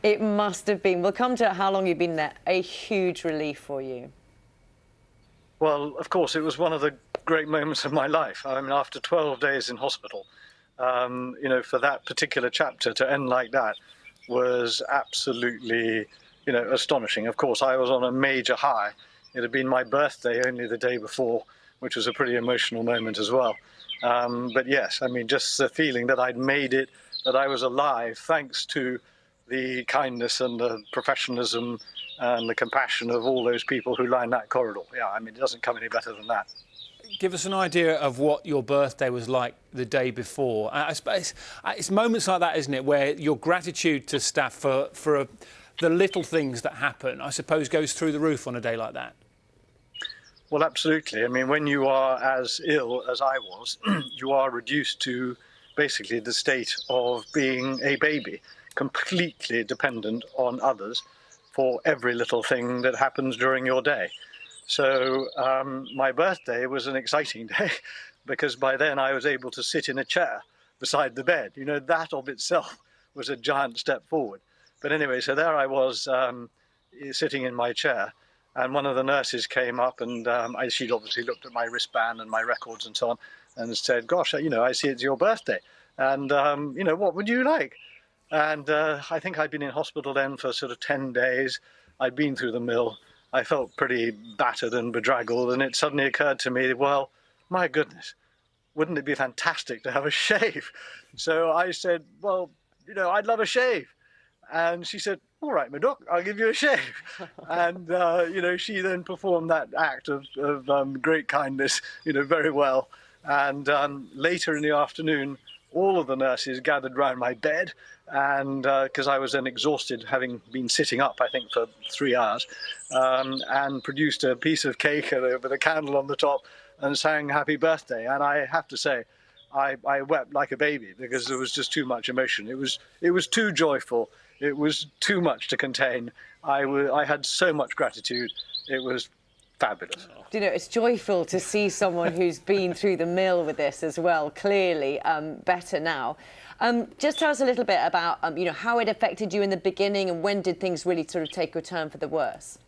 It must have been. We'll come to how long you've been there. A huge relief for you. Well, of course, it was one of the great moments of my life. I mean, after 12 days in hospital, for that particular chapter to end like that was absolutely, astonishing. Of course, I was on a major high. It had been my birthday only the day before, which was a pretty emotional moment as well. But yes, I mean, just the feeling that I'd made it, that I was alive, thanks to the kindness and the professionalism and the compassion of all those people who lined that corridor. Yeah, I mean, it doesn't come any better than that. Give us an idea of what your birthday was like the day before. I suppose it's moments like that, isn't it, where your gratitude to staff for the little things that happen, I suppose, goes through the roof on a day like that. Well, absolutely. I mean, when you are as ill as I was, you are reduced to basically the state of being a baby, completely dependent on others for every little thing that happens during your day. So my birthday was an exciting day because by then I was able to sit in a chair beside the bed. You know, that of itself was a giant step forward. But anyway, so there I was sitting in my chair, and one of the nurses came up and she'd obviously looked at my wristband and my records and so on and said, gosh, I see it's your birthday. And, what would you like? And I think I'd been in hospital then for sort of 10 days. I'd been through the mill. I felt pretty battered and bedraggled, and it suddenly occurred to me, well, my goodness, wouldn't it be fantastic to have a shave? So I said, well, I'd love a shave. And she said, all right, my doc, I'll give you a shave. And, she then performed that act of great kindness, very well. And later in the afternoon, all of the nurses gathered round my bed, and because I was then exhausted, having been sitting up, I think, for 3 hours, and produced a piece of cake with a candle on the top and sang happy birthday. And I have to say, I wept like a baby because there was just too much emotion. It was too joyful. It was too much to contain. I had so much gratitude. It was fabulous. It's joyful to see someone who's been through the mill with this as well, clearly better now. Just tell us a little bit about, how it affected you in the beginning and when did things really sort of take a turn for the worse?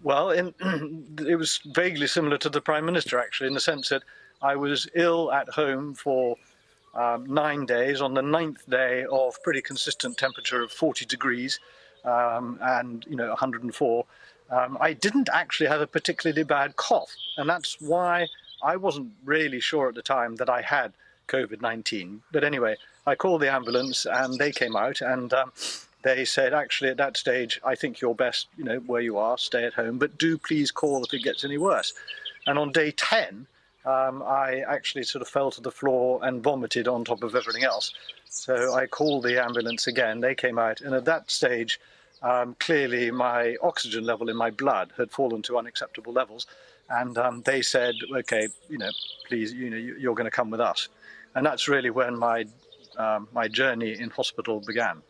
Well, it was vaguely similar to the Prime Minister, actually, in the sense that I was ill at home for 9 days. On the 9th day of pretty consistent temperature of 40 degrees and, 104, I didn't actually have a particularly bad cough. And that's why I wasn't really sure at the time that I had COVID-19. But anyway, I called the ambulance and they came out and they said, actually, at that stage, I think you're best, where you are, stay at home, but do please call if it gets any worse. And on day 10, I actually sort of fell to the floor and vomited on top of everything else. So I called the ambulance again, they came out, and at that stage, clearly my oxygen level in my blood had fallen to unacceptable levels. And they said, okay, please, you're going to come with us. And that's really when my journey in hospital began.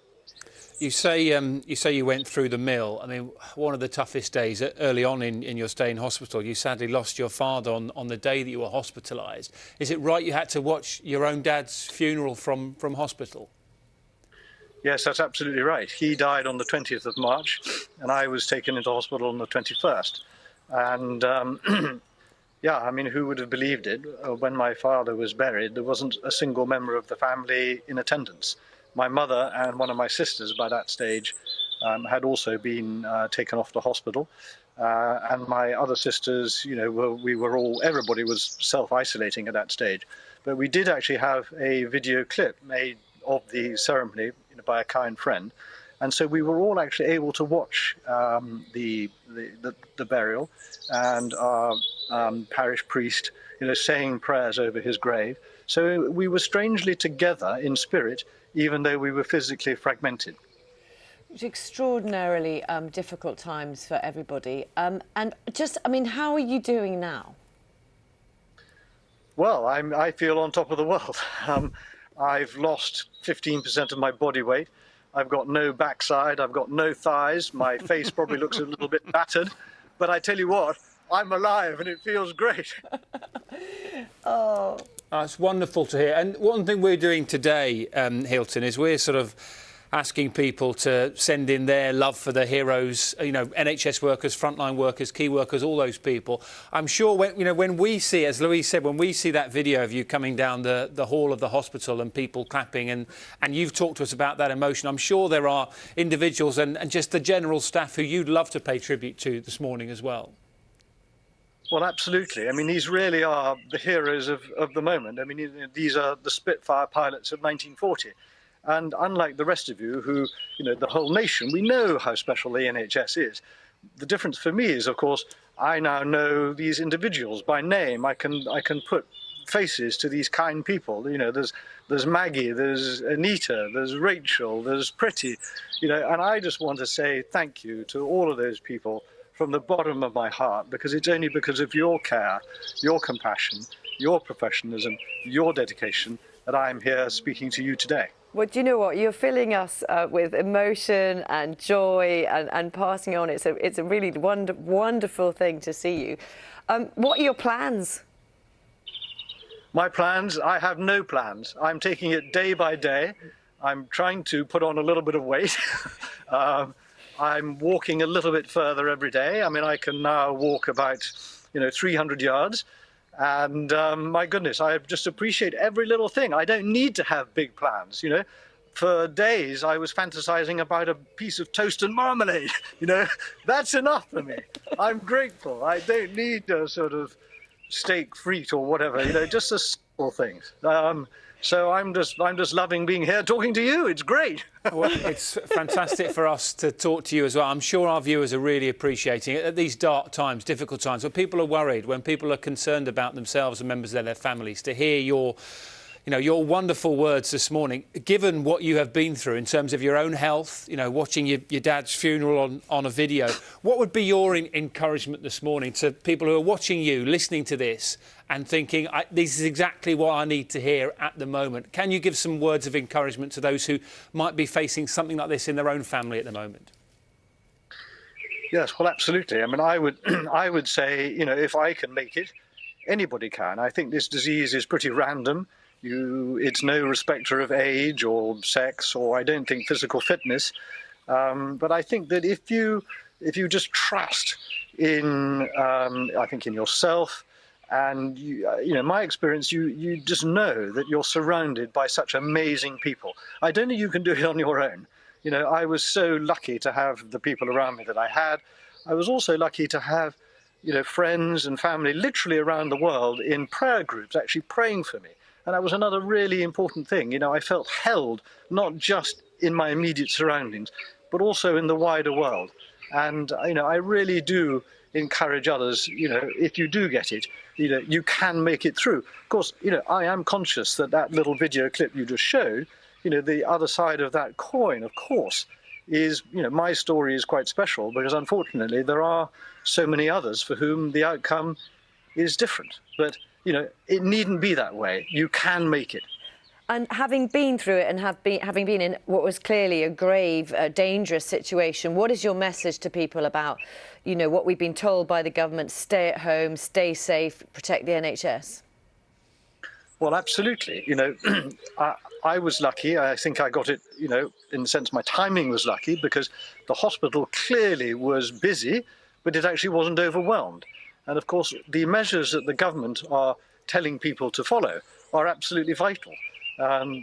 You say you went through the mill. I mean, one of the toughest days early on in your stay in hospital, you sadly lost your father on the day that you were hospitalised. Is it right you had to watch your own dad's funeral from hospital? Yes, that's absolutely right. He died on the 20th of March and I was taken into hospital on the 21st. And yeah, I mean, who would have believed it? When my father was buried, there wasn't a single member of the family in attendance. My mother and one of my sisters by that stage had also been taken off to hospital. And my other sisters, everybody was self-isolating at that stage. But we did actually have a video clip made of the ceremony by a kind friend. And so we were all actually able to watch the burial and our parish priest, saying prayers over his grave. So we were strangely together in spirit, even though we were physically fragmented. It's extraordinarily difficult times for everybody. And how are you doing now? Well, I feel on top of the world. I've lost 15% of my body weight. I've got no backside, I've got no thighs. My face probably looks a little bit battered. But I tell you what, I'm alive and it feels great. Oh. It's wonderful to hear. And one thing we're doing today, Hylton, is we're sort of asking people to send in their love for the heroes, you know, NHS workers, frontline workers, key workers, all those people. I'm sure when we see, as Louise said, when we see that video of you coming down the hall of the hospital and people clapping, and you've talked to us about that emotion, I'm sure there are individuals and just the general staff who you'd love to pay tribute to this morning as well. Well, absolutely. I mean, these really are the heroes of the moment. I mean, these are the Spitfire pilots of 1940. And unlike the rest of you who, you know, the whole nation, we know how special the NHS is. The difference for me is, of course, I now know these individuals by name. I can put faces to these kind people. You know, there's Maggie, there's Anita, there's Rachel, there's Pretty, you know, and I just want to say thank you to all of those people from the bottom of my heart, because it's only because of your care, your compassion, your professionalism, your dedication that I'm here speaking to you today. Well, do you know what? You're filling us with emotion and joy and passing on. It's a really wonderful thing to see you. What are your plans? My plans? I have no plans. I'm taking it day by day. I'm trying to put on a little bit of weight. I'm walking a little bit further every day. I mean, I can now walk about, 300 yards. And my goodness, I just appreciate every little thing. I don't need to have big plans, For days, I was fantasizing about a piece of toast and marmalade. That's enough for me. I'm grateful. I don't need a sort of steak frite or whatever, just the simple things. So I'm just loving being here talking to you. It's great. Well, it's fantastic for us to talk to you as well. I'm sure our viewers are really appreciating it at these dark times, difficult times, when people are worried, when people are concerned about themselves and members of their families, to hear your wonderful words this morning, given what you have been through in terms of your own health, watching your dad's funeral on a video. What would be your encouragement this morning to people who are watching you, listening to this and thinking, this is exactly what I need to hear at the moment? Can you give some words of encouragement to those who might be facing something like this in their own family at the moment? Yes, well, absolutely. I mean, I would say, if I can make it, anybody can. I think this disease is pretty random. It's no respecter of age or sex, or I don't think physical fitness. But I think that if you just trust in, I think in yourself, and my experience, you just know that you're surrounded by such amazing people. I don't think you can do it on your own. I was so lucky to have the people around me that I had. I was also lucky to have, friends and family literally around the world in prayer groups actually praying for me. And that was another really important thing. I felt held, not just in my immediate surroundings, but also in the wider world. And, I really do encourage others, if you do get it, you can make it through. Of course, I am conscious that little video clip you just showed, the other side of that coin, of course, is, my story is quite special because unfortunately there are so many others for whom the outcome is different. But it needn't be that way. You can make it. And having been through it and having been in what was clearly a grave, dangerous situation, what is your message to people about, what we've been told by the government: stay at home, stay safe, protect the NHS? Well, absolutely. I was lucky. I think I got it, in the sense my timing was lucky because the hospital clearly was busy, but it actually wasn't overwhelmed. And of course, the measures that the government are telling people to follow are absolutely vital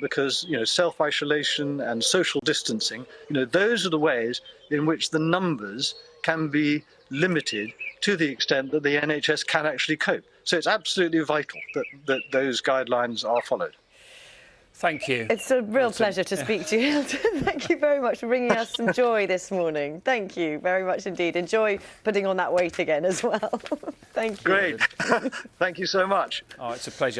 because, self-isolation and social distancing, those are the ways in which the numbers can be limited to the extent that the NHS can actually cope. So it's absolutely vital that those guidelines are followed. Thank you. It's a real pleasure to speak to you, Hylton. Thank you very much for bringing us some joy this morning. Thank you very much indeed. Enjoy putting on that weight again as well. Thank you. Great. Thank you so much. Oh, it's a pleasure.